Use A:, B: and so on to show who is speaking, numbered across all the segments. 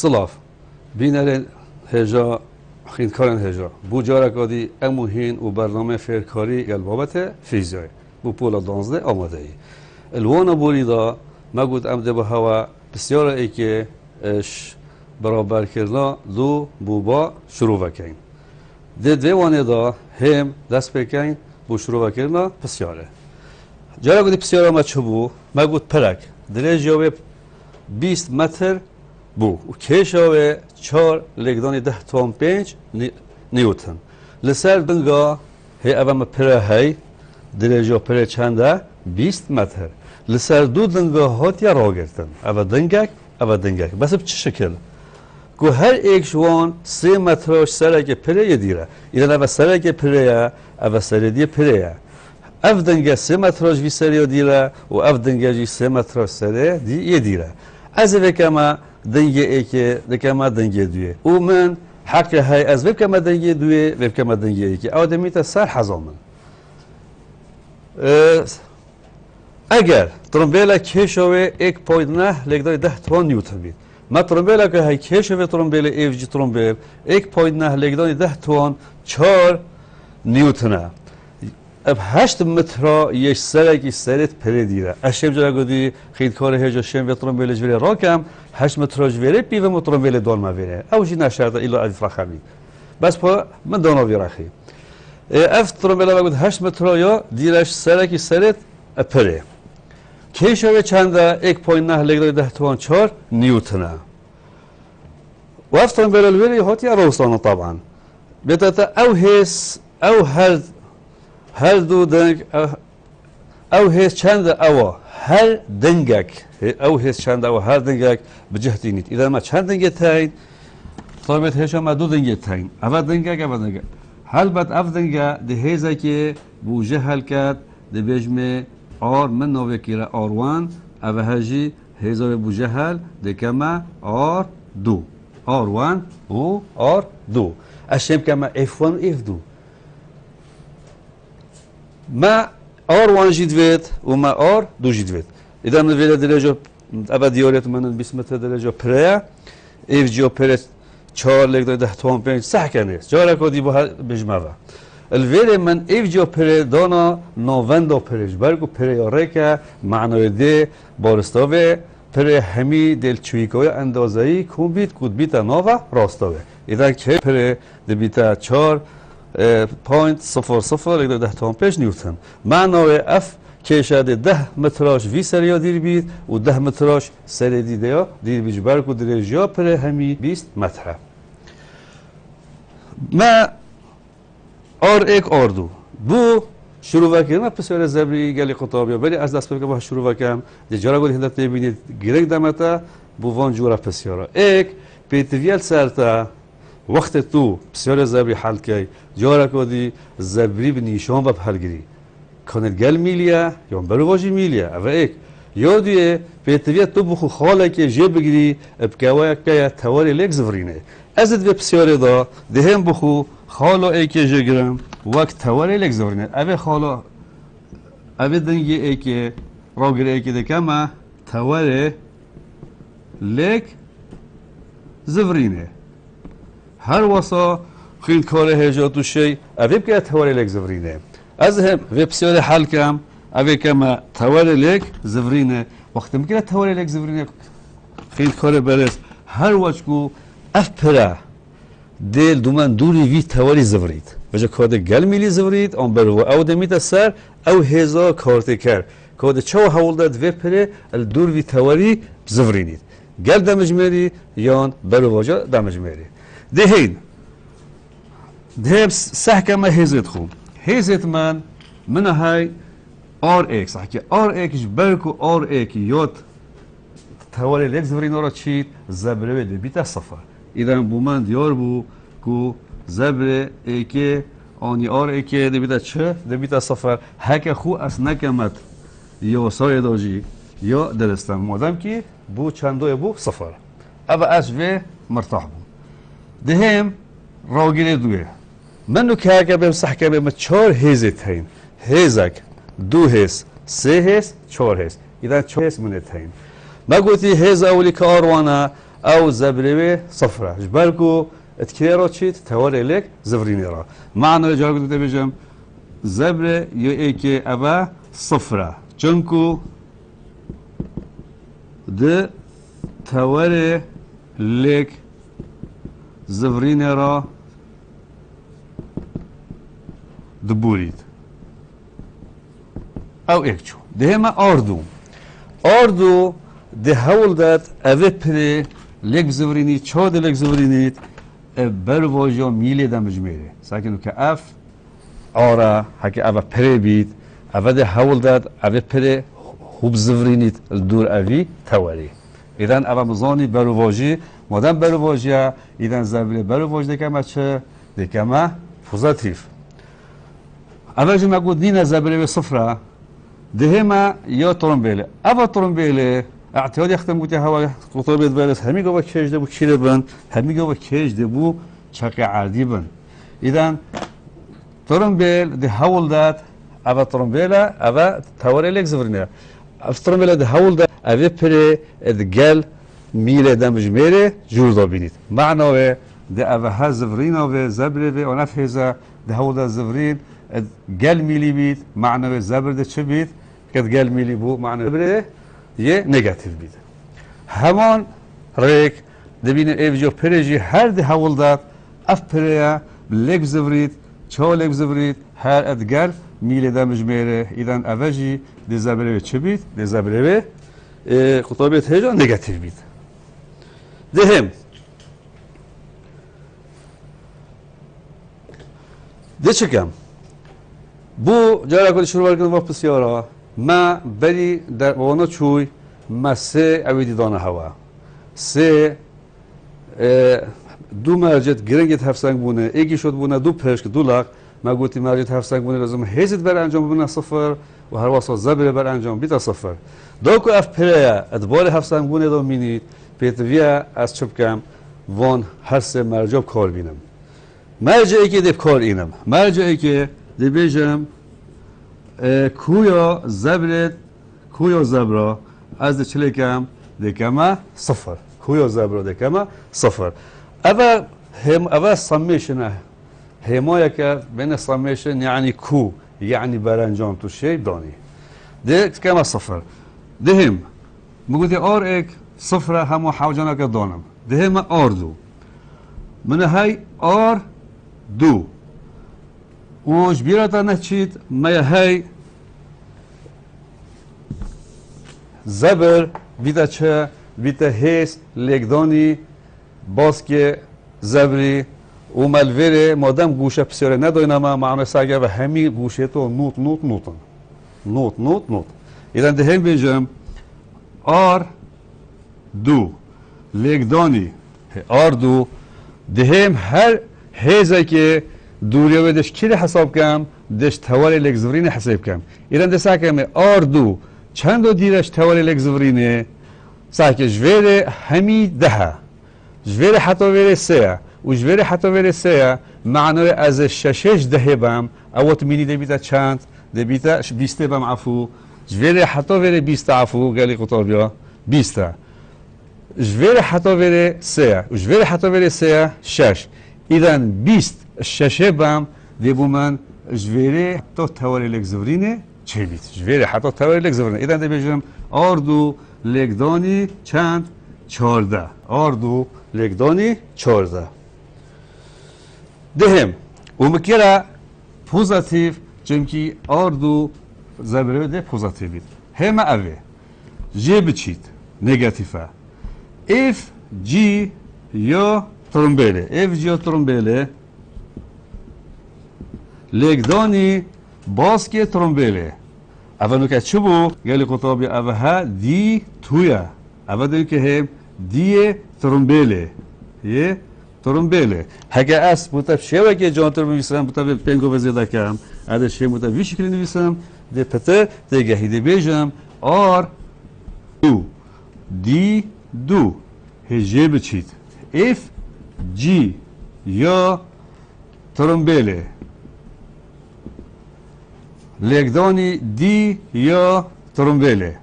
A: صلاف بینر هجا خیندکارن هجا بو جارا کادی اموهین و برنامه فیرکاری البابت فیزیایی بو پولا 12 آماده ای الوانا بولیدا ما گود امده به هوا بسیار ای که اش برابر کردن دو بوبا شروع وکین ده دوانه دا هم دست بکین بو شروع کردن بسیاره جارا کادی بسیاره ما چبو ما گود پرک درجه 20 متر بو و کشاوه 4 لگدانی 10.5 نیوتن لسر دنگا هی اوام پره هی درجه پره چنده 20 متر لسر دو دنگا هاتیا را گرتن اوا دنگک بس بچه شکل که هر ایک جوان 3 مترش سرک پره یه دیره ایران اوا سرک پره اوا سردی پره اف دنگه 3 مترش وی سری دیره و اف دنگه جی 3 مترش سری دی یه دیره از وکما دنگه ای که دکما دنگه دویه او من حق های از وکما دنگه دویه وکما دنگه ای که آدمی تا سر حزامن اگر ترمبیلا کشوه 1.9 لگدای 10 توان نیوتن بید ما ترمبیلا که های کشوه ترمبیل ایفجی ترمبیل 1.9 لگدای 10 توان 4 نیوتنه اب 8 متر یک سرکی سرت پره دیره اشم جا گودی خیلی کار هجا شم و ترمبیل جوری راکم 8 متر جوری پیو مترمبیل دال ما ویره اوجی نشرده ایلا عدد فخمی بس پا من دانا ویراخی اف ترمبیل ما گود 8 متر یا دیرش سرکی سرت پره کیشوه چنده 1.9 لگدای 10 توان 4 نیوتنه و اف ترمبیل الویری هاتی روستانه طبعا بیتا او هیس او هر دو دنگ او هیچ چند او هر دنگک او هیچ چند او هر دنگک بجهتی نیت اذا ما چند دنگ تاین طالبت هیچ ما دو دنگ تاین اول دنگک هل بعد اف دنگ ده هیزا که بوجه هل کرد ده بجمه آر من نوی کیره آروان او هجی هیزا بوجه هل ده کما آر دو آروان و آر دو اشیم کما اف 1 اف 2 ما آر وان جدوید و ما آر دو جدوید اذا من ویل درجه ابدیاریت من 20 متر درجه پره ایف جو پره 4 لگدای 10 توان 5 صح کنه جارا کدی با بجمعه الویل من ایف جو پره دانا 90 پرش برگو پره ریکه معنای ده بارستاوه پره همی دلچویکای اندازه‌ای کون بیت کود بیت ناوا راستاوه اذا که پره ده بیت 4 0.00 لگدای 10 توان 5 نیوتن معنای اف کشاده 10 متراش وی سریا دیر بید و 10 متراش سری دیده یا دیر بیج برکو درجه پر همی 20 متره ما آر ایک آر دو بو شروع وکرم پسر زبری گلی قطابی ولی از دست بگم با شروع وکم جارا گلی هندت نبینید گرگ دمتا بو وان جورا پسیارا ایک پیتویل سرتا وقت تو بسیار زبری حل کی جارا کدی زبری بنیشان و بحلگری کانال گل میلیا یا برواجی میلیا و ایک یادیه پیتویت تو بخو خاله که جه بگیری بکوای که تواری لیک زورینه ازت و بسیار دا دهم بخو خاله ای که جه گرم وقت تواری لیک زورینه اوه خاله اوه دنگی ای که راگره ای که دکمه تواری لیک زورینه هر واسه خیلی کار هجاتو شی اوه بکه تواری لیک زورینه از هم و بسیار حل کم اوه کم تواری لیک زورینه وقتی میگه تواری لیک زورینه خیلی کار برس هر وجه اف پره دل دومن دوری وی تواری زورید وجه کاده گل میلی زورید آن برو او دمیت سر او هزا کارت کرد کاده چو حول داد و پره الدور وی تواری زورینید گل دمج میری یان برو واجه دمج میری دهین دهم سه کم هزت خوب هزت من های آر ایکس که آر ایکش برکو آر ایک یاد تواری لیک زورین را چید زبره بده بیت صفر ایدان بومن دیار بو کو زبره ایک آنی آر ای که دبیتا چه دبیتا صفر هک خو از نکمت یا سایه داجی یا درستم مادم که بو چندوی بو صفر اما از و مرتاح بو دهم راگیره دوه منو که اگه بهم صح که بهم 4 هیزت هین هیزک 2 هیز 3 هیز 4 هیز اذا 4 هیز منت هین ما قلتي هيز اولي كاروانا او زبريوي صفرة جبالكو اتكيرو تشيت توالي لك زفريني را معنى رجال قلت بيجم زبري يو ايكي ابا صفرة جنكو د توالي لك زفريني را دبوريد او ايكشو دهما اردو ده هول داد اوه پره لک زورینی چاد لک زورینید بر واجا میله دم جمیره ساکنو که اف آرا هک اوه پره بید اوه ده هول داد اوه پره خوب زورینید دور اوی تواری ایدن اوه مزانی بر واجی مادم بر واجیا ایدن زبره بر واج دکمه چه دکمه پوزاتیف اوه جو مگود نینه زبره به صفره دهما یا ترمبیله اوه ترمبیله اعتیاد یختم بودی هوا قطار بید برس همی گوه کش ده بو کیره بند همی گوه کش ده بو چاقی عادی بند ایدن ترمبیل ده هول داد اوه ترمبیله اوه تواره لک زورینه اوه ترمبیله ده هول داد اوه پره ادگل میله دمج میره جور دا بینید معناوه ده اوه ها زورینه و زبره و اونف هزه ده هول داد زورین گل میلی بید معناوه زبر ده چه بید که گل میلی بو معناوه زبره یه نگاتیو بیده همان ریک دبین ایوجو پریجی هر ده هول داد اف پریا لک زورید چه لک زورید هر ادگر میله دمج میره ایدن اوجی ده زبره چه بید ده زبره خطابیت هجا نگاتیو بید دهم ده چکم بو جارا کلی شروع کردم و پسیارا ما بری در وانا چوی ما سه اویدی دانه هوا سه دو مرجت گرنگت هفسنگ بونه ایگی شد بونه دو پشک دو لاغ ما گوتی مرجت هفسنگ بونه لازم هیزت بر انجام بونه صفر و هر واسه زبره بر انجام بیتا صفر داکو اف پریا ادبار هفسنگ بونه دو مینید پیتویا از چوب کم وان هر سه مرجاب کار بینم مرجعی که دیب کار اینم مرجعی که دیبیجم کویا زبرت کویا زبرا از چلی کم دکمه صفر کویا زبرا دکمه صفر اول سمیشنه همایا که بین سمیشن یعنی کو یعنی برانجام تو شی دانی دکمه صفر دهم مگوتی آر ایک صفر همو حوجانا که دانم دهم آر دو من های آر دو وش بيرتا نحكيت ما هاي زبر بيتا چه بيتا هيس لگداني باسكي زبري ومالفيري مادام گوشه بسيره نداينما معنى ساگه و همي گوشه تو نوت نوت نوتن نوت نوت نوت اذا دهم بيجم آر دو لگداني آر دو دهم هر هيزه که دوریه و دش کی حساب کم دش تواری لک زورینه حساب کم ایران دست کم آر دو چند دو دیرش تواری لک زورینه ساکه جوره همی ده جوره حتی وره سه و جوره حتی وره سه معنی از ششش ده بام اوت مینی دبیتا چند دبیتا 20 بام عفو جوره حتی وره 20 عفو قالی قطار بیا 20 جوره حتی وره سه و جوره حتی وره سه شش ایران 20 الشاشه بام ديبو من جويري حتى توالي لك زوريني چه جويري حتى توالي لك زوريني اذا دي بيجم آردو لگدانی چند 14 آردو لگدانی 14 دهم ومكيرا پوزاتيف چمكي آردو زبره ده پوزاتيف بيت هما اوه جي بچيت نيگاتيفا اف جي يا ترمبيله اف جي يا ترمبيله لگدانی باسکی ترمبیله اول نکته چه بو؟ گلی قطابی اوها دی تویا اول دیگه که هم دی ترمبیله یه ترمبیله هگه اس بوده شیوه که جان تر می‌نویسم بوده پنگو وزیده کم عدد شیوه بوده وی شکلی نویسم ده پته دیگه هیده بیجم آر دو دی دو هجه بچید اف جی یا ترمبیله لگدانی دی یا ترمبیله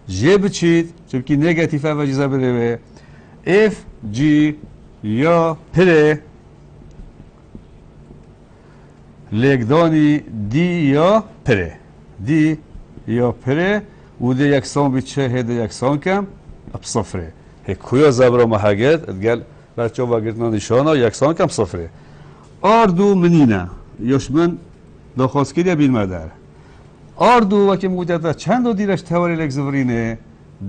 A: جه بچید چونکه نگاتیفه و جیزه بره اف جی یا پره لگدانی دی یا پره دی یا پره و ده یکسان بیچه هده یکسان کم اب صفره هکویا زبرا محاگد ادگل برچه واگرتنا نشانا یکسان کم صفره آردو منینه یاش من داخواست کردیا بیل مدر آردو وکی مجدد چند دو دیرش تواری لگزورینه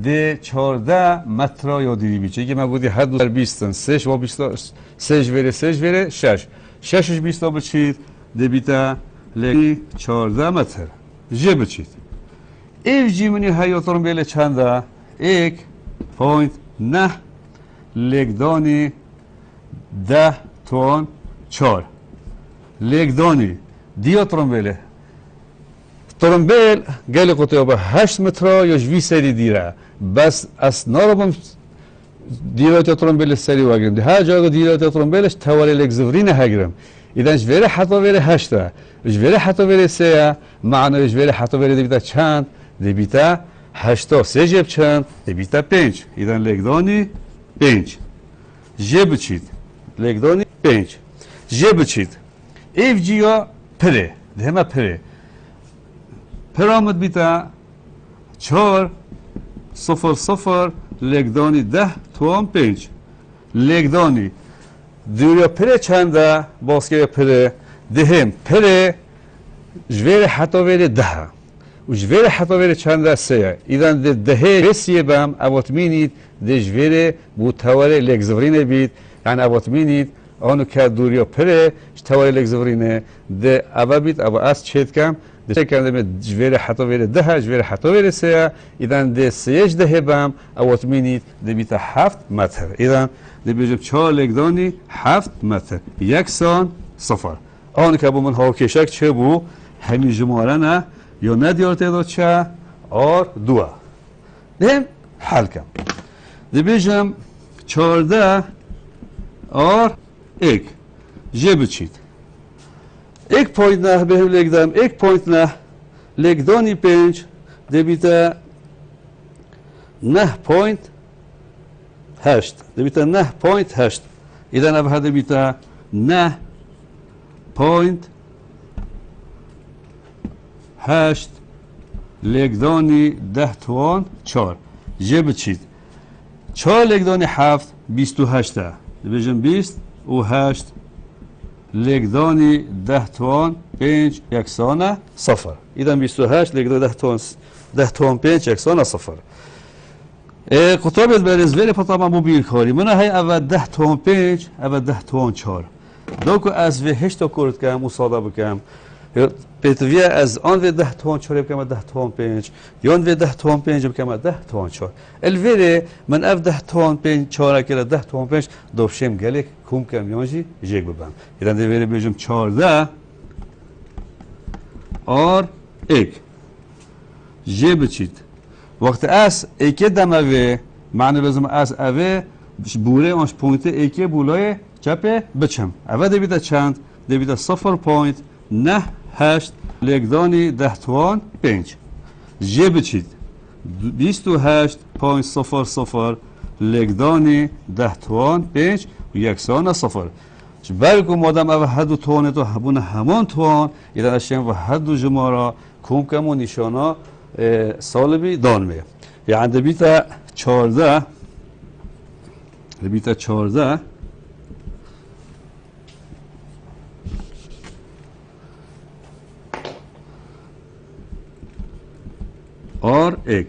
A: ده 14 متر یادی بیچه که من بودی هر دو در 20 سش و 20 سش وره 6 6 20 بچید ده بیتا لگی 14 متر جه بچید ایف جی منی هایاتون بیله چنده 1.9 لگدانی 10 تون 4 لگدانی دیا ترمبیله ترمبیل گلی قطعه با 8 متر یا 20 سری دیره بس از ناربم دیرات ترمبیل سری واگرم ده هر جای دیرات ترمبیلش تواری لگزورین هگرم ایدن جوره حتی وره 8 جوره حتی وره 3 معنی جوره حتی وره دیتا چند دیتا 8 3 جب چند دیتا 5 ایدن لگدانی 5 جب چید لگدانی 5 جب چید ایف جیا پره ده همه پره پرامد بیتا 4 0 لگدانی 10 توان 5 لگدانی دوریا پره چنده باسکه پره دهم پره جویر حتی ویره 10 و جویر حتی ویره چنده 3 ایدن ده رسیه بم اوات مینید ده جویر بود تواره لگزورینه بید یعنی اوات مینید آنو که دوریا پره تواره لگزورینه ده اوه بید اوه از چید کم ده کنده جویر حتی ویره 10 جویر حتی ویره 3 ایدن ده 3 ده بم اوات مینید ده بیتا 7 متر ایدن ده بیجب 4 لگدانی 7 متر یکسان صفر آن که با من هاوکشک چه بو همین جماره نه یا ندیار تعداد چه آر دوه دهم حل کم ده بیجم 14 آر ایک جه بچید 1.9 به هم لگدم 1.9 لگدانی 5 ده بیتا 9.8 ده بیتا 9.8 ایدن اب هده بیتا 9.8 لگدانی 10 توان 4 جه بچید 4 لگدانی 7 28 ده بجم 28 لگدانی 10 توان 5 یکسان صفر ایدن 28 لگدانی 10 توان 5 یکسان صفر قطابت برزویل پتاما موبیل کاری من های اول 10 توان 5 اول 10 توان 4 دوکو از وی 8 تا کرد کم مصاده بکم پیتویه از آن وی 10 توان 4 بکم 10 توان 5 یا آن وی 10 توان 5 بکم 10 توان 4 الویره من اف 10 توان 5 4 که 10 توان 5 دوشم گلک کوم کم یانجی جیگ ببم ایدن دیویره بیجم 14 آر ایک جی بچید وقت از ایک دموه معنی لازم از اوه بوله آنش پوینت ایک بولای چپه بچم اوه دیویده چند دیویده 0.98 لگدانی 10 توان 5 جه بچید 28.00 لگدانی 10 توان 5 و یکسان صفر بلکه مادم اوه هدو توانه تو هبون همان توان ایدن اشیم و هدو جمارا کم کم و نشانا سالبی دان می یعنی بیتا 14 بیتا 14 آر ایک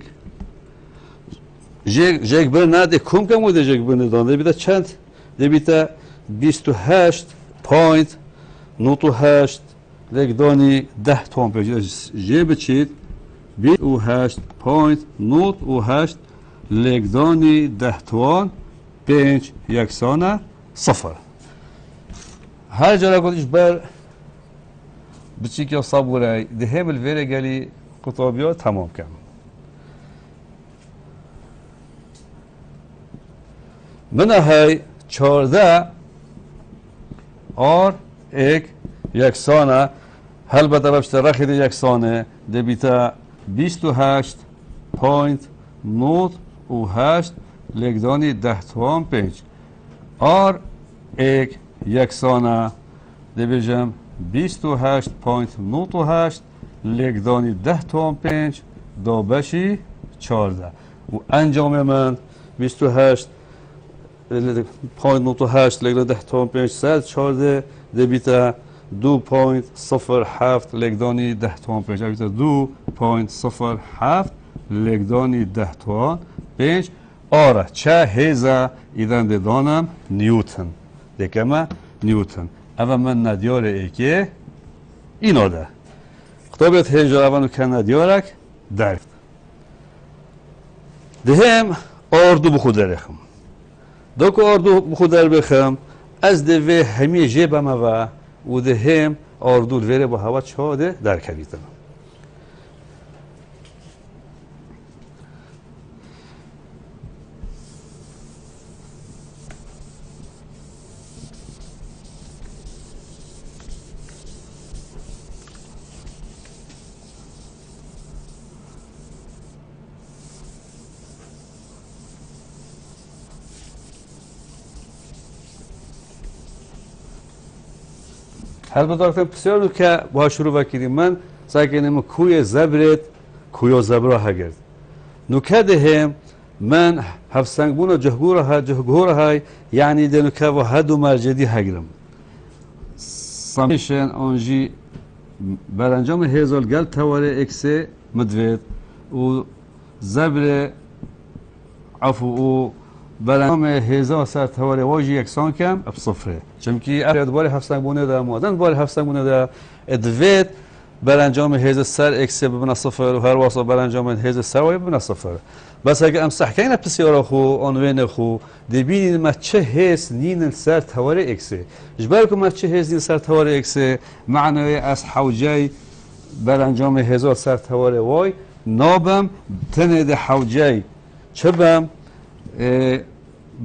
A: جگ بر نده کم کم بوده جگ بر ندان ده بیتا چند ده بیتا 28.98 لگدانی 10 توان پیجه جه بچید 28.98 لگدانی 10 توان 5 یکسان صفر. هر جا گفتیش بر بچی که صبوره دهم الویره گلی قطابیات تمام کن. من های 14 آر یک یکسانه هل به طرف رخید یکسانه دبیتا 28.98 لگدانی 10.5 آر یک یکسانه دبیجم 28.98 لگدانی 10.5 دو بشی 14 و انجام من 28 0.98 لگدانی 10.5 سر 14 دبیتا 2.07 لگدانی 10.5 دبیتا 2.07 لگدانی 10.5 آره چه هزا ایدن دانم نیوتن دکمه نیوتن اول من ندیاره ای که اینو ده خطابیت هجا اولو که ندیارک درفت دهم آردو بخود درخم دو که آردو بخود در بخم از دوه همی جیبم و دهم آردو الویره با هوا چاده در کبیتم هل بدارتم بسیار نو که با شروع وکیدیم من سعی کنیم کوی زبرت کوی زبره هگرد نو که دهم من هفسنگبون جهگوره های یعنی ده نو که و هدو مرجدی هگرم سامیشن آنجی برانجام هزال گل تواره اکسه مدوید و زبر عفو و برنامه هزار سر تواره واجی یکسان کم اب صفره چمکی افراد باری هفسنگبونه ده مادن باری هفسنگبونه ده ادوید برانجام هزار سر اکسه ببنا صفر و هر واسه برانجام هزار سر وای ببنا صفر بس اگه امسح کنه بسیار خو آنوین خو دبینید ما چه هست نین سر تواره اکسه جبرکم ما چه هست نین سر تواره اکسه معنی از حوجه برانجام هزار سر تواره وای نابم تنه ده حوجه چبم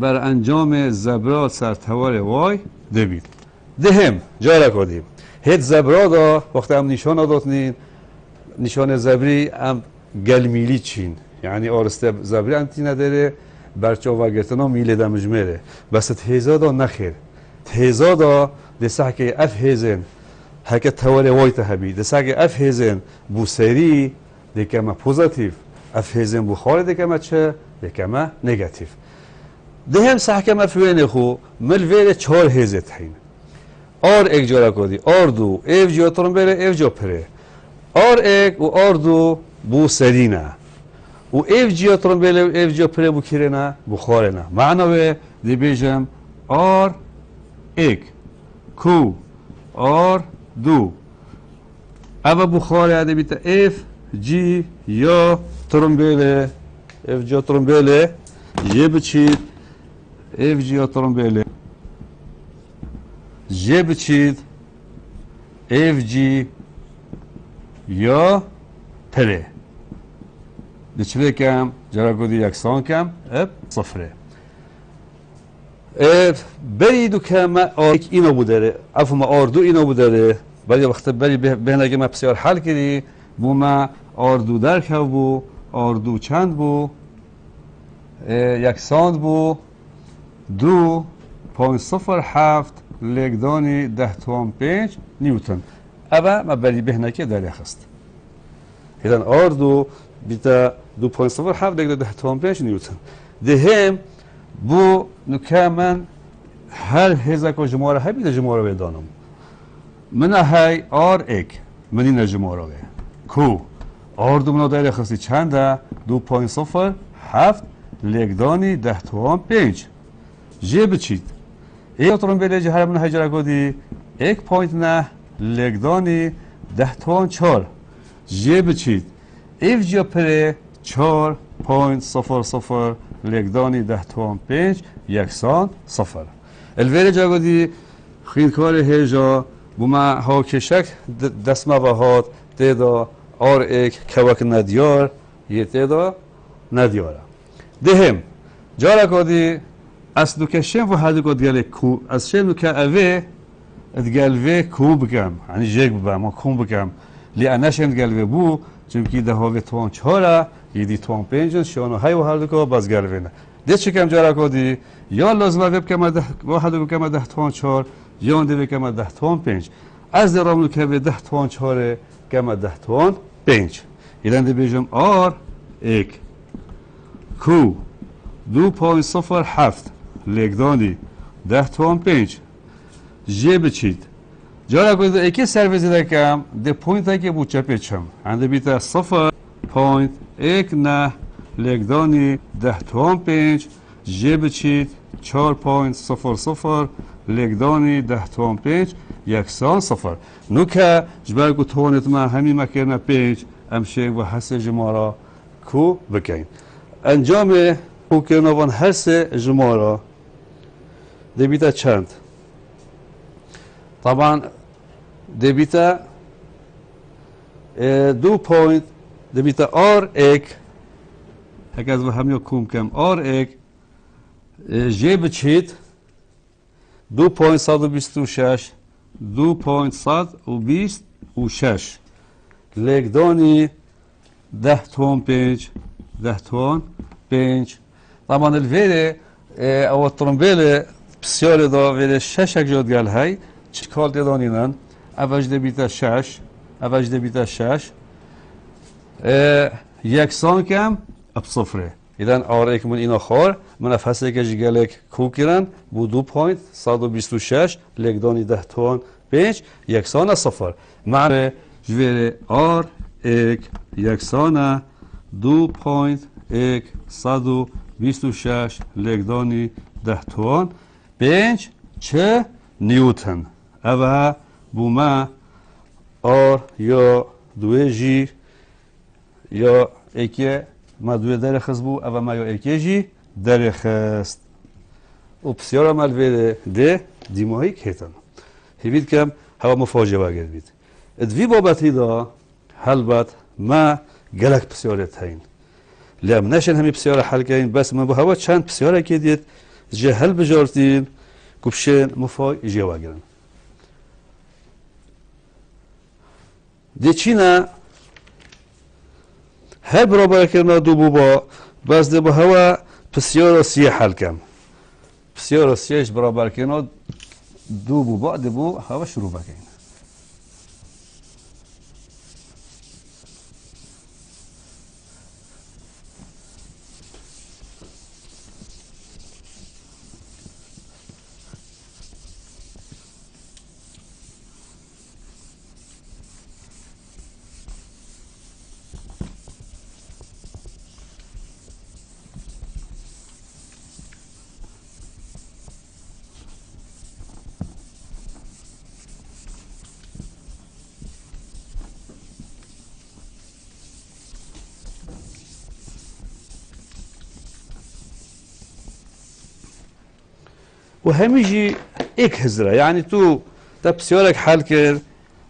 A: بر انجام زبرا سر توار وای دبید دهم جارا کردیم هیچ زبرا دا وقتی هم نشان دادنین نشان زبری هم گلمیلی چین یعنی آرسته زبری انتی نداره برچه و گرتنا میله دمجمره بس تهیزا دا نخیر تهیزا دا دسته که اف هیزن هکه توار وای تهبی دسته که اف هیزن بو سری دیکمه پوزیتیو اف هیزن بو خاره دیکمه چه دیکمه نگاتیو دهم سحکم افوین خو ملویل 4 هزت هین آر ایک جارا کردی آر دو ایف جا ترمبیل ایف جا پره آر ایک و آر دو بو سرینه و ایف جا ترمبیل و ایف جا پره بو کیرنه بو خارنه معنی دی بیجم آر ایک کو آر دو اما بو خاره دی بیتا ایف جی یا ترمبیل ایف جا ترمبیل یه بچید اف جی ترمبیل جه بچید اف جی یا پره دچله کم جراگودی یکسان کم اب صفره برید که ما ایک اینو بوداره افو ما آردو اینو بوداره ولی وقت بری بهنگه ما بسیار حل کردی بو ما آردو درک بو آردو چند بو یکسان بو 2.07 لگدانی 10.5 نیوتن اما ما بری بهنه که داری خست هیدن آردو بیتا 2.07 لگدانی 10.5 نیوتن دهم بو نکه من هر هزا که جماره های بیده جماره بدانم من های آر ایک منی نجماره کو آردو منو داری خستی چنده 2.07 لگدانی 10.5 جه بچید ای ترمبیل جه هر من هجره کدی 1.9 لگدانی 10.4 جه بچید ایف جا پره 4.00 لگدانی 10 توان 5 یکسان صفر. الویل جاگودی خیلکار هجا بوما ها کشک دست ما بهاد تدا آر ایک کوک ندیار یه تدا ندیاره. دهم جارا کدی از نکشم و هدی کد گله کو از شم نکه اوه ادگلوه کو بگم یعنی جگ بگم و کم بگم لیانش ادگلوه بو چونکی ده ها توان چهاره یدی توان پنجن شانو های و هر دو باز گلوه نه ده چکم جارا کدی یا لازمه وب کم ده واحد بکم 10 توان 4 یا ده بکم 10 توان 5 از درام نکه به 10 توان 4 کم 10 توان 5 ایدن ده بیجم آر ایک کو 2.07 لگدانی 10 توان 5 جه بچید جارا کنید ایکی سرویزی دکم ده پوینت که بود چپه چم هنده بیتا 0.1 نه لگدانی 10 توان 5 جه بچید 4.00 لگدانی 10 توان 5 یکسان صفر نوکه جبر کو توانت ما همین مکرنه 5 امشه و حس جمارا کو بکن انجام کو کرنوان حس جمارا دبیتا چند طبعا دبیتا 2 پوینت دبیتا آر ایک هکذا و همیو کوم کم آر ایک جه بچید 2.126 2.126 لگدانی 10 توان 5 10 توان 5 طبعا الفيري او الترمبيلة بسيارة دا فيري شاشك جود قال هاي چكال دانينن اوج دبيتا شاش اوج دبيتا شاش يكسان كم بصفره إذن آره که من اینا خور من افسه که جگلک کوکیرن بو 2.126 لگدانی 10 توان 5 یکسان صفر معنی جویر آر ایک یکسان 2.126 لگدانی 10 توان 5 چه نیوتن اوه بوما آر یا دویجی یا ایکه ما دوی درخست بو اما ما یا ایکیجی درخست و بسیار عمل ویده ده دیماهی کهتن هیوید کم هوا مفاجعه باید بید ادوی بابتی دا هلبت ما گلک بسیاره تاین لیم نشن همی بسیاره حل کهین بس ما با هوا چند بسیاره که دید جه هل بجارتین کبشن مفاجعه باگرن دی چینا هر برابر کردن دو بوبا بس ده با هوا بسیار سیه حل کم بسیار سیهش برابر کردن دو بوبا ده بو هوا شروع بکن وهميجي اك هزره يعني تو تا بسيارك حل كر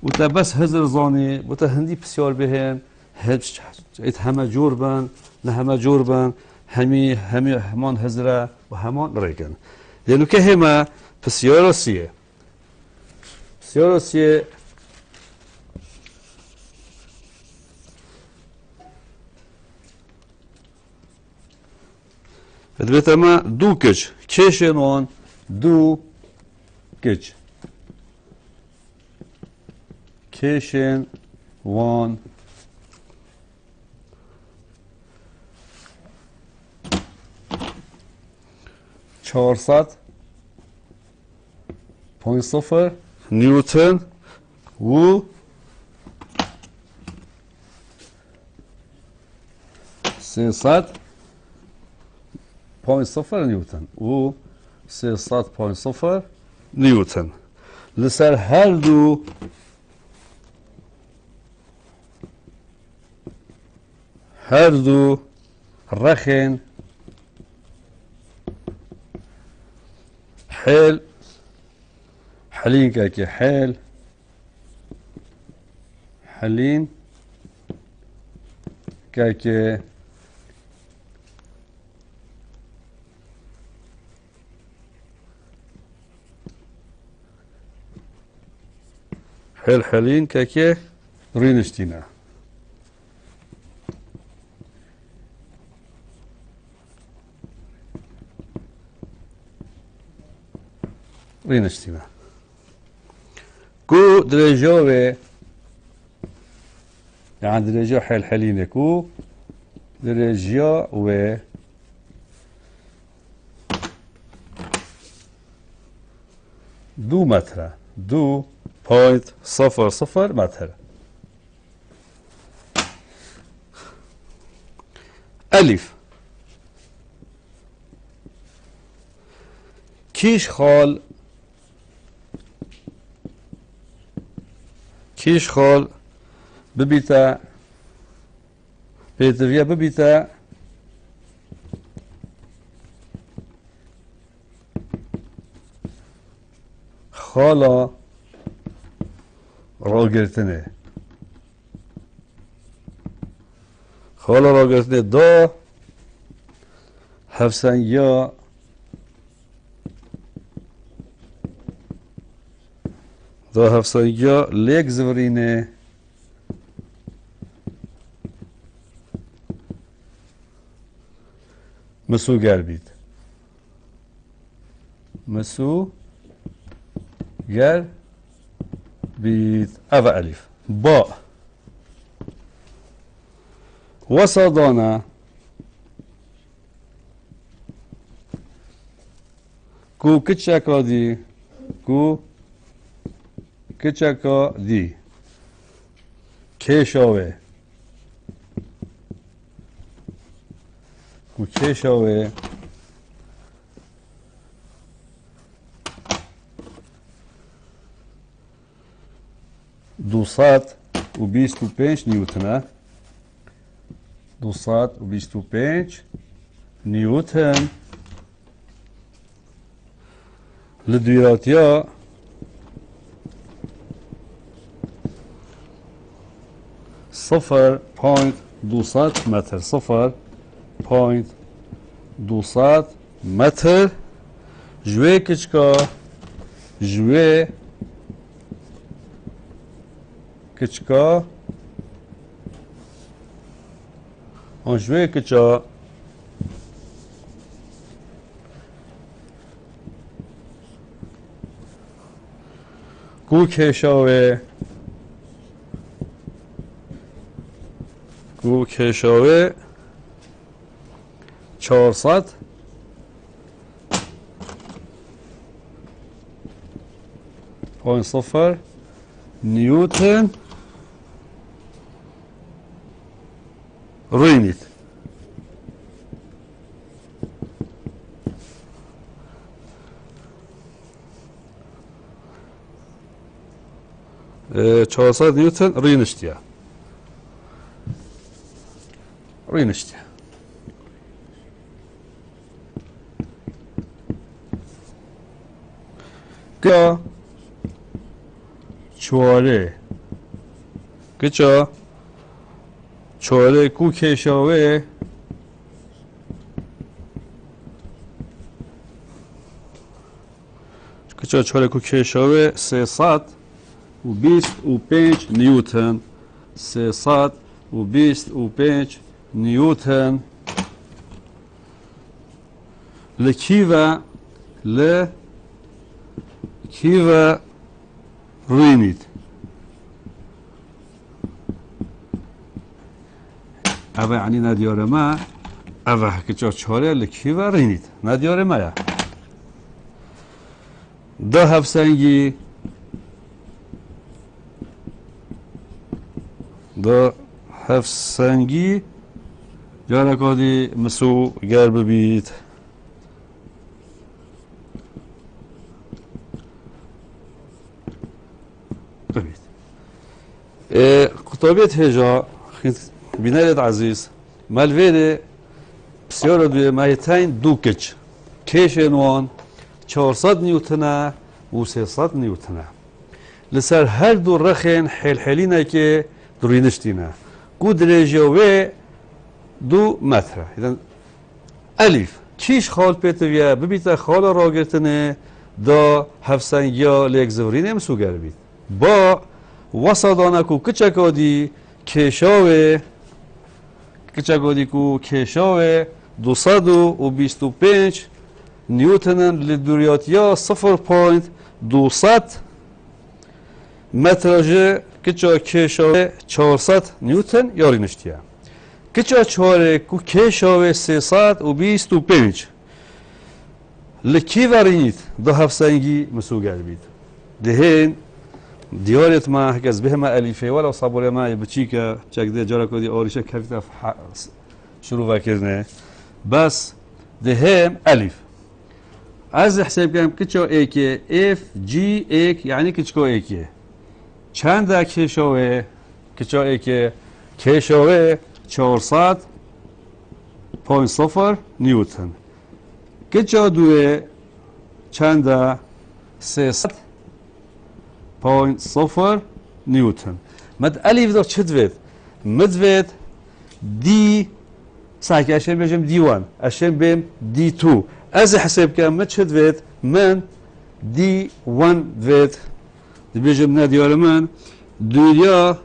A: وتا بس هزر زاني وتا هندي بسيار بهن ات همه جور بن نه همه جور بن همي همان هزره و همان ريكن لانه كهما بسيار سيه بسيار سيه ادبتما دوكش كيشنون دو گچ کشن وان چهارصد پوینت صفر نیوتن و سیصد پوینت صفر نیوتن و 300.0 نیوتن لسر هر دو رخن حل حلين كاكي حل حلين كاكي حل حلين كاكي رينشتينا رينشتينا كو درجوه يعني درجة حل حلين كو درجة و دو متر 2.00 متر ألف كيش خال ببيتا بيتريا ببيتا خالا راگرتنه دا هفسنگیا لیک زورینه مسو گر بید او الف با وصدانا کو کچکا دی کشاوه دوصد و 25 نیوتنه 225 نیوتن لدویراتیا صفر پوینت 200 متر 0.200 متر جوه کچکا آن جوه کچا کو کشاوه 400 پوینت 0 نیوتن روینید چهارصد نیوتن روینشتیا که چواره کو کشاوه چواره کو کشاوه 325 نیوتن 325 نیوتن لکیوه روینید اوه یعنی ندیاره ما اوه که چاره لکیوه روینید ندیاره ما یا ده هفسنگی جانکادی مسو گر ببید قطابیت هجا بینایت عزیز مالویده بسیار دوی مایتین دو کش نوان 400 نیوتنه و 300 نیوتنه لسر هر دو رخین حل حلینه که درینشتینه کو درجه و 2 متره اذا الف چیش خال پیتویا ببیت خال را گرتنه دا هفسنگیا لیک زورینه مسوگر بید با وسادانه کو کچکادی کشاوه کچکادی کو کشاوه 225 نیوتن لدوریاتیا 0.200 متراژه کچا کشاوه 400 نیوتن یاری نشتیه کچا چهاره کو کشاوه 325 لکی ورینید دو هفسنگی مسوگر بید دهین دیارت ما هکذ به ما الیفه ولی صبور ما بچی که چک ده جارا کدی آریشه کفیت شروع کردنه بس دهم الف از حساب کنم کچا ایکه اف جی ایک یعنی کچکو ایکه چند کشاوه کچا ایکه کشاوه 400.0 نیوتن کچا دوه چند 300.0 نیوتن مد الف دو چه دوید مدوید دی ساکه اشن بجم دی وان اشن بیم دی تو از حساب کنم مد چه دوید من دی وان دوید دی بجم ندیار من دویا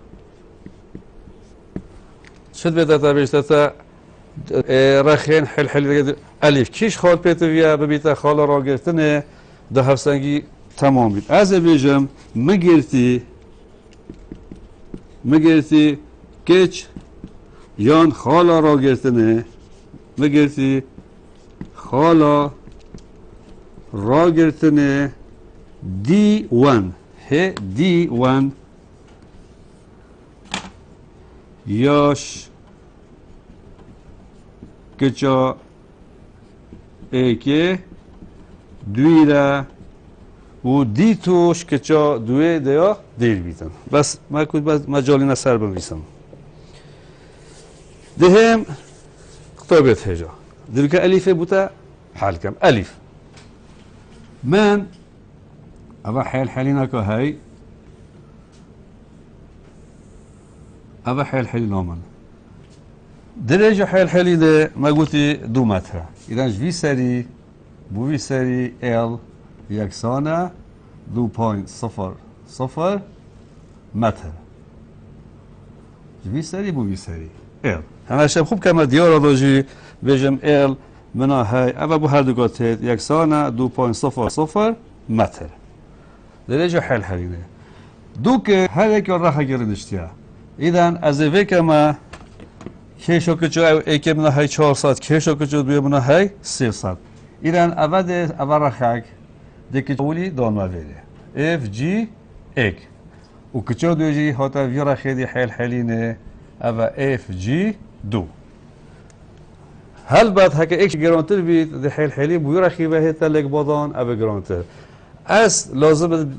A: چه دوید تا بیشتر رخین حل حل الف کیش خال پیتویا ببیت خال را گرتنه ده هفسنگی تمام بید از بیجم مگرتی کچ یان خالا را گرتنه مگرتی خالا را گرتنه دی وان he D1 yaş geçe eki دویره و دی توش که چا دوی دیا دیر بیتن بس ما کود بس مجالی نسر بنویسم دهم خطابت هجا دیو که الیفه بوده حال کم الیف من اوا حیل حلینا که های اوا حیل حلینا من درجه حیل حلی ده ما گوتی 2 متر ایدان جوی سری بوی سری ال یکسانه 2.00 متر جوی سری بوی سری ال همه شب خوب که ما دیار داشتی بجم ال منا های اول بو هر دو گاتید یکسانه 2.00 متر درجه حل حلینه دو که هر یک راه گردشتیه ایدان از وی ما کشو کجا ایک منا های 400 کشو کجا دوی منا های 300 ایران اول رخک دیگه اولی دانما ویده اف جی ایک و کجا دوی هاتا ویرا خیلی حل حلینه اول اف جی 2 هل بعد هک ایک گرانتر بید ده حل حلی بویرا خیلی هتا لگ بادان اول گرانتر از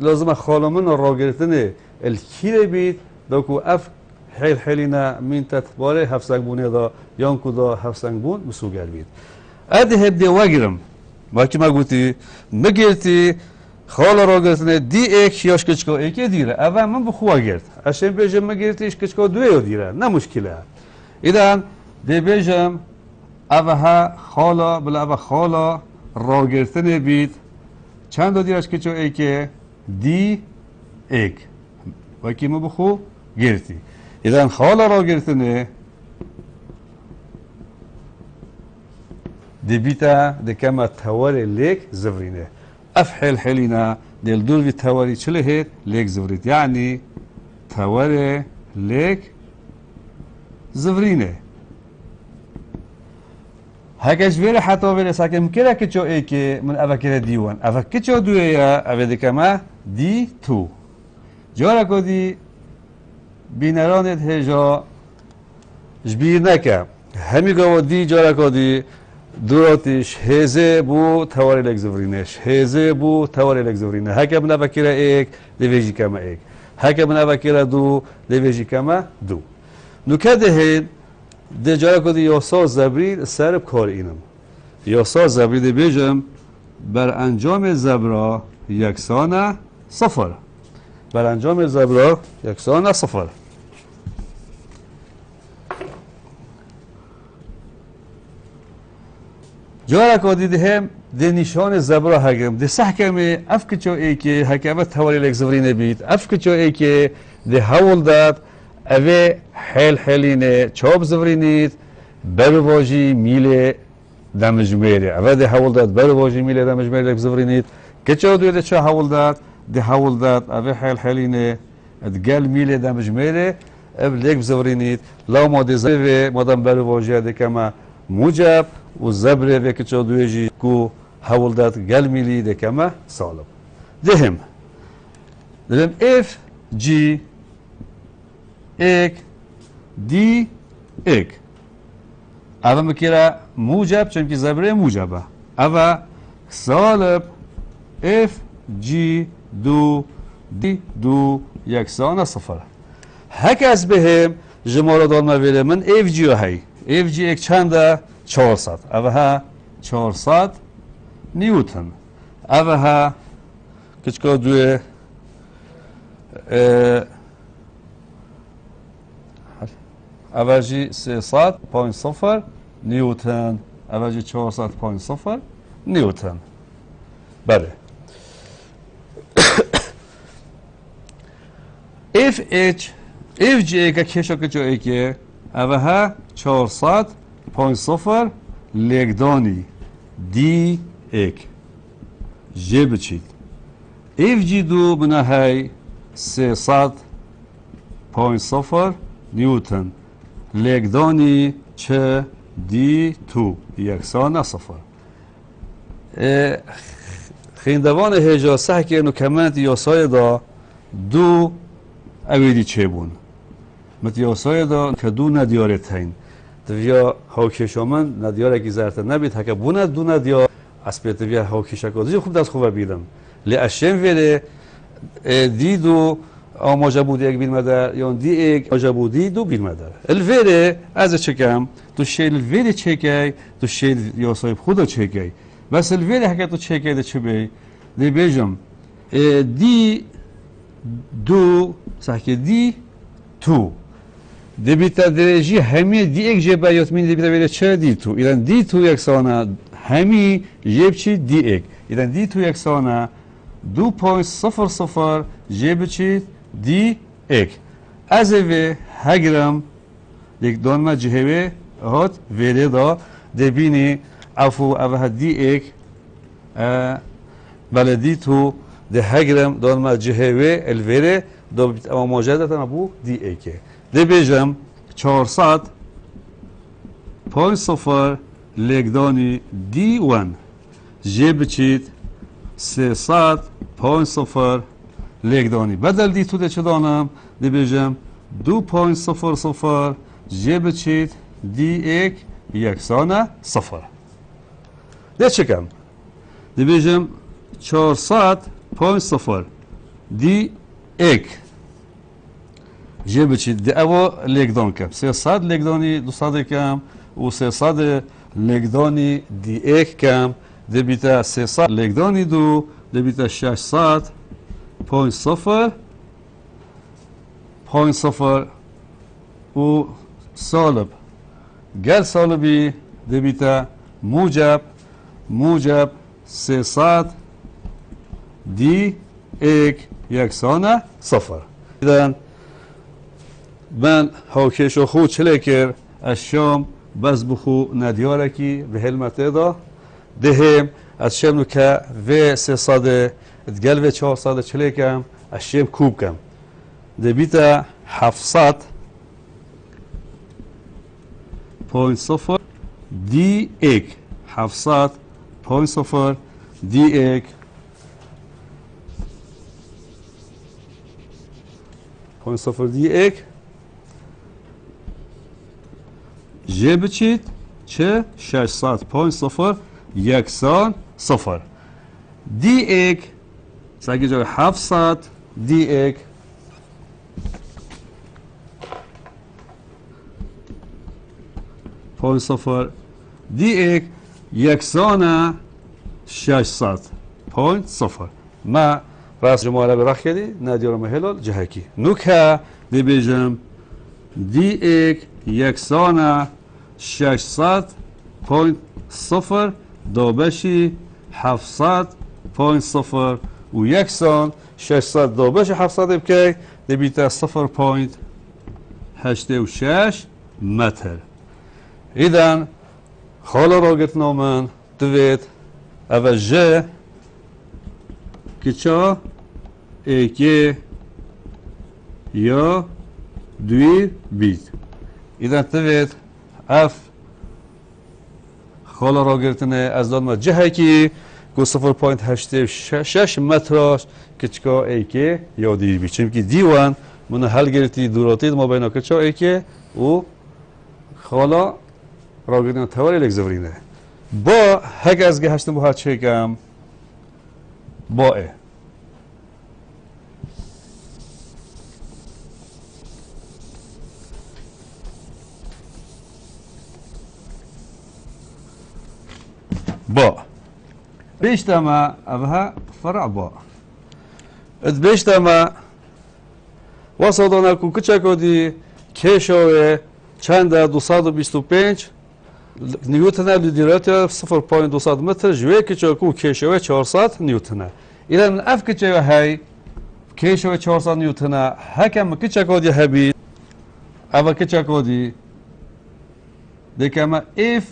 A: لازم خالمون را گرفتن الکیل بید دکو اف حل حلینا من تطباره هفسنگ بونه دا یان کدا هفسنگ بون مسوگر بید ادی هدی واگرم باکی ما گوتی مگرتی خال را گرفتن دی ایک یاش کچکو ایک دیره اول من بخوا گرد اشن بیجم مگرتیش کچکو دوی دیره نه مشکله ایدان دی بیجم اول خالا بلا اول خالا را گرفتن بید چند دیرش کچو ایک دی ایک باکی ما بخو گرتی ایدان خالا را گرفتنه دی بیتا دی کما تواری لیک زورینه افحل حلینا دل دور بی تواری چله هید لیک زورید یعنی تواری لیک زورینه هکش ویره حتی ویره ساکم کرا کچو ای که من اوه کرا دیوان اوه کچو دوی یا اوه دی کما دی تو جارا کدی بینرانت هجا جبیر نکم همی گاو دی جارا کدی دوراتش هزه بو تواری لگزورینش هزه بو تواری لگزورینه هکه من اوکیره ایک دیویجی کما ایک هکه من اوکیره دو دیویجی کما دو نکته هید دی جارا کدی یاسا زبری سرب کار اینم یاسا زبری دی بیجم بر انجام زبرا یکسان صفر. بر انجام زبرا یکسان صفر. جارا که دیده هم ده نشان زبرا هگم ده سحکمه اف کچو ای که حکمت تواری لک زبری نبید اف کچو ای که ده حول داد اوه حل حلینه چوب زبری نید برواجی میله دمجميري عبادي حول داد برواجي ميلي دمجميري لك زفرينيت كتشو دويدة شو حول داد دي حول داد أبي حيل حيليني ادقال ميلي دمجميري ليك بزفرينيت لو ما دي زفري مدام برواجي دي كما موجب والزبري في كتشو دويجي كو حول داد قال ميلي دي كما صالب دهم دهم اف جي اك دي اك اول مكيرا موجب چون که زبره موجبه اول سالب اف جی دو دی دو یکسان صفر هک از بهم جمال دال مویله من اف جی هی اف جی یک چنده 400 اول ها 400 نیوتن اول ها کچکا دوی اول جی 300.0 نیوتن اوجی 400.0 نیوتن بله اف اچ اف جی که کشو که جایی که اوها 400.0 لگدانی دی اک جه بچید اف جی دو بناهی 300.0 نیوتن لگدانی چه دی تو یکسان صفر خیندوان هجا سحکی انو کمنت یاسای دا دو اویدی چه بون مت یاسای دا که دو ندیارت هین دویا هاوکشامن ندیاره که زرت نبید هکه بونه دو ندیار اسپیت دویا هاوکشاکا خوب دست خوبه بیدم لی اشم ویده دی دو آماجه بود یک بیل مدر یا دی یک آماجه بودی دو بیل مدر الویره از چکم تو شیل الویره چکی تو شیل یا صاحب خدا چکی بس الویره حکت تو چکی ده چه بی دی بیجم دی دو سحکی دی تو دی بیتا درجی همی دی یک جبه یاتمین دی بیتا بیره چه دی تو ایران دی تو یک سانه همی جب چی دی یک ایران دی تو یک سانه 2.00 جب چی دی یک از اوه هگرم یک دانمه جهوه هات ویده دا دبینی افو اوه دی یک بله دی تو ده هگرم دانمه جهوه الویده دا بیت اما ماجدتا ابو دی ایکه ده بیجم 400.0 لگدانی دی ون جب چید 300.0 لگدانی بدل دی تو ده چه دانم دی بیجم 2.00 جب چید دی ایک یکسان صفر ده چه کم دی بیجم 400.0 دی ایک جب چید دی او لگدان کم 300 لگدانی 200 کم و 300 لگدانی دی ایک کم دی بیتا 300 لگدانی دو دی بیتا 600.0 و سالب گل سالبی دی بیتا موجب 300 دی ایک یکسان صفر ایدن من هاکشو خود چله کر از شام بز بخو ندیاره کی به حلمته دا دهم از شم که و 300 گل و 400 چله کم از شم کوب کم ده بیتا 700.0 دی ایک 700.0 دی ایک .0 دی ایک جه بچید چه 600.0 یکسان صفر دی ایک ساگی جای 700 دی ایک .0 دی ایک یکسان 600.0 ما راس جماله برخیدی ندیارم هلال جهکی نوکه دی بیجم دی ایک یکسانه 600.0 دابشی 700.0 و یکسان 600 دابش 700 بکی دی بیتا 0.86 متر ایدن خالا را گرتنا من دوید او جه کچا ایکی یا دوی بید ایدن دوید اف خالا را گرتنه از دان ما جه کی کو 0.86 متراش کچکا ایکی یا دوی بید چون که دیوان من حل گرتی دوراتید ما بینا کچا ایکی و خالا را گرتنه توالی لک زورینه با هک از گه هشتم با چه کم با ای با بیشتما ابها فرع با اد بیشتما وصلنا کو کچکو دی کشوه چند 225 نیوتن لیدرات 0.200 متر جوی کچکو کشوه 400 نیوتن ایران اف کچکو های کشوه 400 نیوتن حکم کچکو دی هبی اوا کچکو دی دکما اف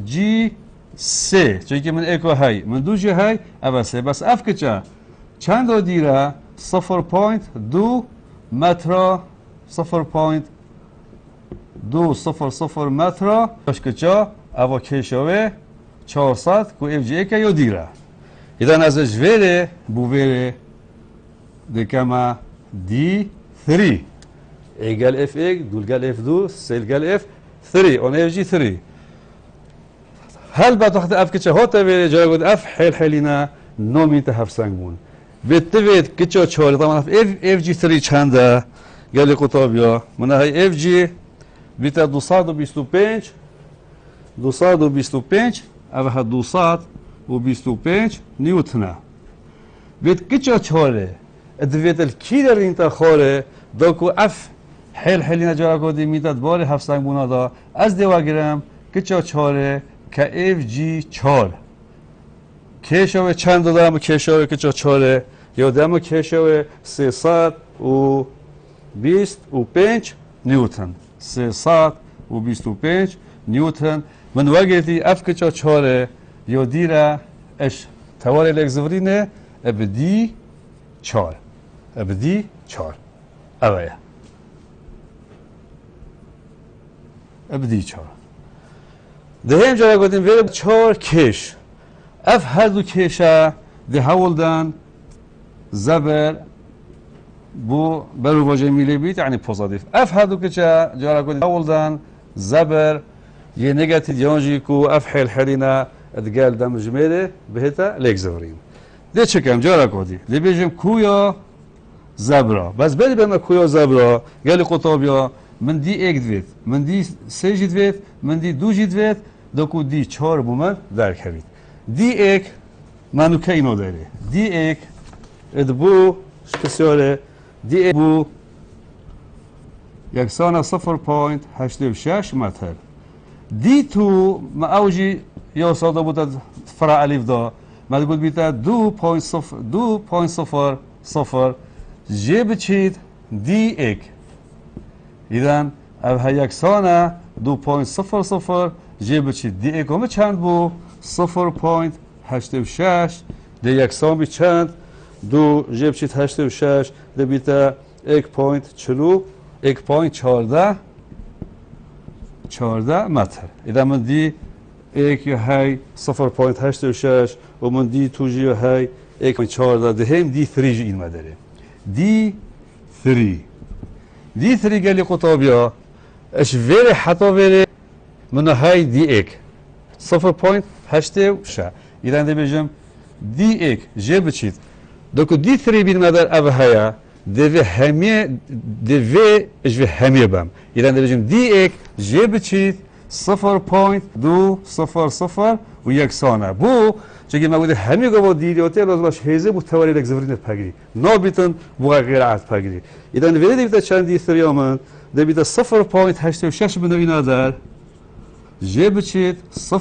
A: جی سه چون که من اکو های من دو جی های اوا سه بس اف کچا چند رو دیره 0.2 متر 0.200 متر باش کچا اوا کشوه 400 کو اف جی اکا یو دیره ایدان از جویره بویره دکما دی 3 ایگل اف ایگ دولگل اف دو سیلگل اف 3 اون اف جی 3 هل بعد وقت اف كتشا هوتا بي جاغود اف حيل حيلينا نومي تهف سانغمون بتبيت كتشا تشوري طبعا اف جي 3 چنده قال لي قطابيا من هاي اف جي بيتا 225 اف 225 نيوتن بيت كتشا تشوري ادفيت الكيلر انت خوري دوكو اف حيل حيلينا جاغود ميتا دباري هف سانغمونا دا از ديواگرام كتشا تشوري که اف جی 4 کشوه چند دادم کشوه که چه 4 یادم کشوه 325 نیوتن 325 نیوتن من وقتی اف که چه 4 یادیره اش تواری لگزورینه ابدی 4 ابدی 4 اوه ابدی 4 دهم جای گفتیم ولی 4 کش اف هر دو کشه ده هولدن زبر بو برو واژه میلی بیت یعنی پوزیتیو اف هر دو کشه جای گفتیم هولدن زبر یه نگاتیو یانجی کو اف حل حلینا ادقال دم جمیره بهتا لگزوریم ده چکم جای گفتیم دی بیجم کویا زبرا بس بدی به ما کویا زبرا گلی قطابیا من دی ایک دوید من دی سه جی دوید من دی دو جی دوید دوکو دی 4 بومن درک هبید دی ایک منو که اینو داره دی ایک ادبو سپسیاله دی ایک بو یکسان 0.86 متر دی تو ما اوجی یا ساده بود فرع الف دا ما گفت بیتا 2.0 جه بچید دی ایک ایدن او یکسانه 2.00 جه بچید دی ایک همه چند بو 0.86 دی یکسان بی چند دو جه بچید 86 دی بیتا 1.14 متر ایدن من دی ایک یا های 0.86 و من دی تو جه های 1.14 دهم دی 3 جه این مداره دی 3 دی 3 قال لي قطابيا اش فيري حتى فيري من هاي دي اك 0.86 اذا بيجم دي اك جي بتشيت دوك دي 3 بين مدار اب هيا دي في هميه دي في اش في هميه بام اذا بيجم دي اك جي بتشيت 0.200 و یکسانه بو چه ما بوده همه گفت دیریاتی لازم باش هزه بود توانی لک زفرین پگری نابیتن بو غیر عاد پگری ایدان ویدی دیتا چند دیستریامن دبیتا 0.86 بنو اینا در جه بچید 0.200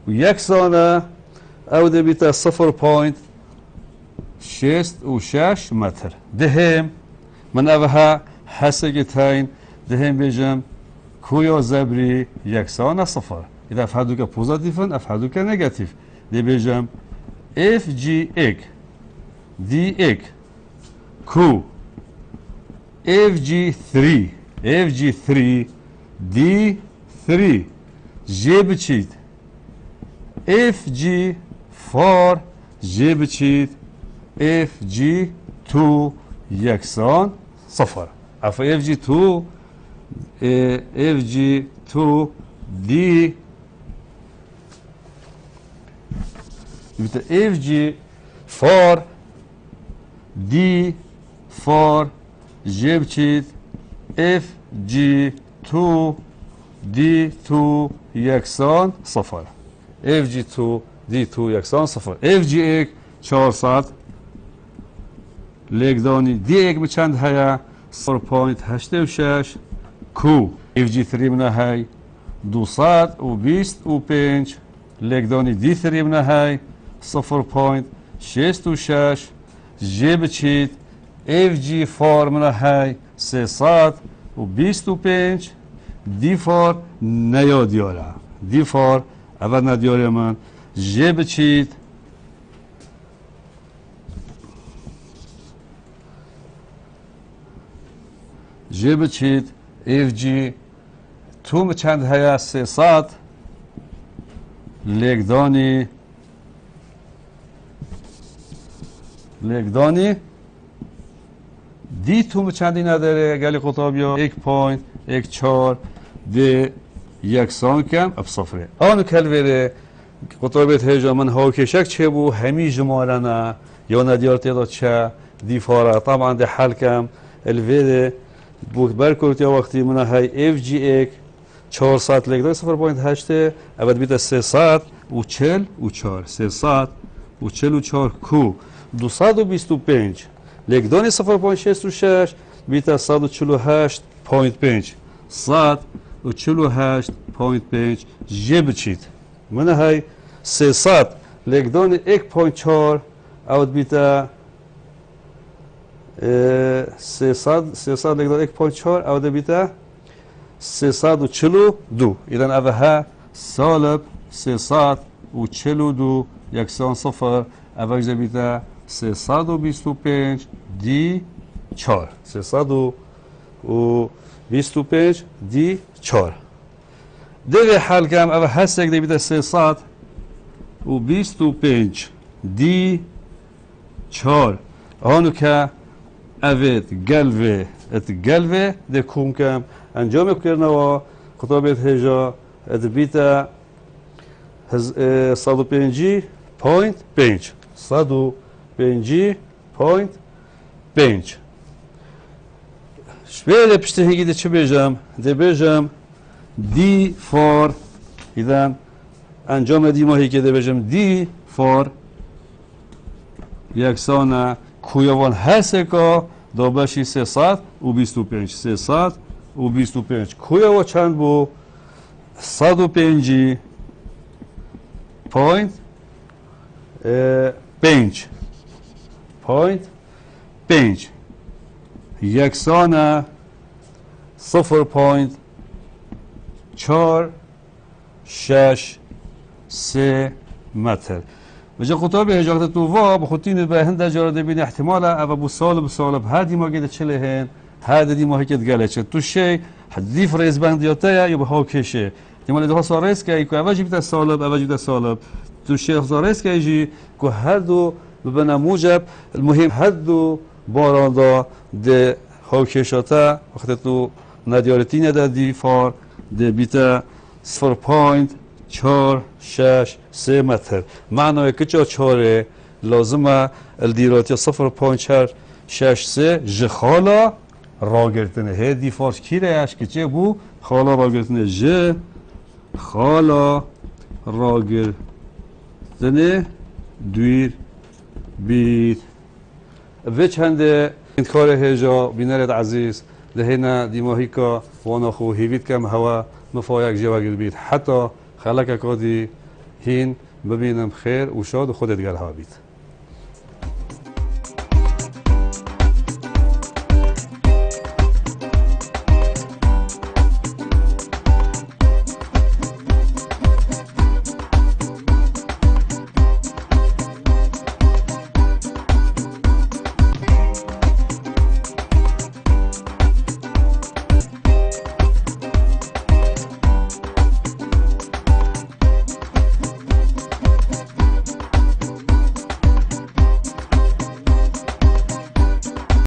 A: و یکسانه او دبیتا 0.6 متر دهم من اوها حسگی تاین دهم بیجم کویا زبری یکسانه صفر إذا أفعدوك بوزيتيفا أفعدوك نيجاتيف دي بيجم اف جي اك دي اك كو اف جي 3 اف جي 3 دي 3 جي بتشيت اف جي 4 جي بتشيت اف جي 2 يكسان صفر اف جي 2 اف جي 2 دي اف جي 4 دي 4 جي بتشيت اف جي 2 دي 2 يكسان صفر اف جي 2 دي 2 يكسان صفر اف جي اك 400 ليك داني دي اك بچند هيا 0.86 كو اف جي 3 من هاي 225 ليك داني دي 3 من هاي 0.66 جي بتشيت اف جي 4 من هاي 325 دي 4 نيا ديارا دي 4 اول ندیاره من جه بچید جه بچید اف جی تو چند هیا 300 لگدانی دی تو چندی نداره گلی قطابیا 1.14 دی یکسان کم اب صفره آنو کل وره قطابیت هجا من هاوکشک چه بو همی جمالنا یا ندیار تیدا چه دی فاره طبعا دی حل کم الویده بود برکورت یا وقتی من های اف جی ایک 400 لگدای 0.8 اول بیده 344 344 کو 225 لگدانی 0.66 بیده 148.5 148.5 جه بچید من های 300 لگدانی 1.4 اول بیده 300 لگدانی 1.4 اول بیده 342 ایدن اوه ها سالب 342 یکسان صفر اوه بیده 325 دی 4 325 دی 4 دیگه حل کم اوه هست یک بیده 325 دی 4 آنو که اوید گلوه ده کم کم انجام کردنوا خطابت هجا اد بیتا 150.5 شویه پشته هنگی ده چه بیجم؟ ده بیجم دی فور ایدن انجام دی ماهی که ده بیجم دی فور یکسانه کویوان هسته که دو باشی 325 325 کویوان چند بو 105 پوینت 5 یکسانه 0.463 متر بجا قطاب هجاقت تووا بخوتين به هند جارد بين احتمال او بو سالب هادي ما قد تشلهن هذا دي ما هيك تقالش تو شيء حدي فريز بانديوتا يبقى هو كشه احتمال ده صارس كاي كو اواجي بتا سالب تو شيء صارس كاي يجي كو هادو ببنا موجب المهم هادو باراندا ده هو كشاتا وقت تو نديارتين ده دي فار ده بيتا 0.463 متر معناه که چاره لازمه الدیراتیا 0.463 جخالا راگرتن هدی فارس کی ریش که چه بو خالا راگرتن ج خالا راگرتن دویر بید و چند کار هجا بینرد عزیز دهنا دیماهی که وانا خو هیوید کم هوا مفایق جواگل بید حتی خلق کادی هین ببینم خیر و شاد و خودت گرها بید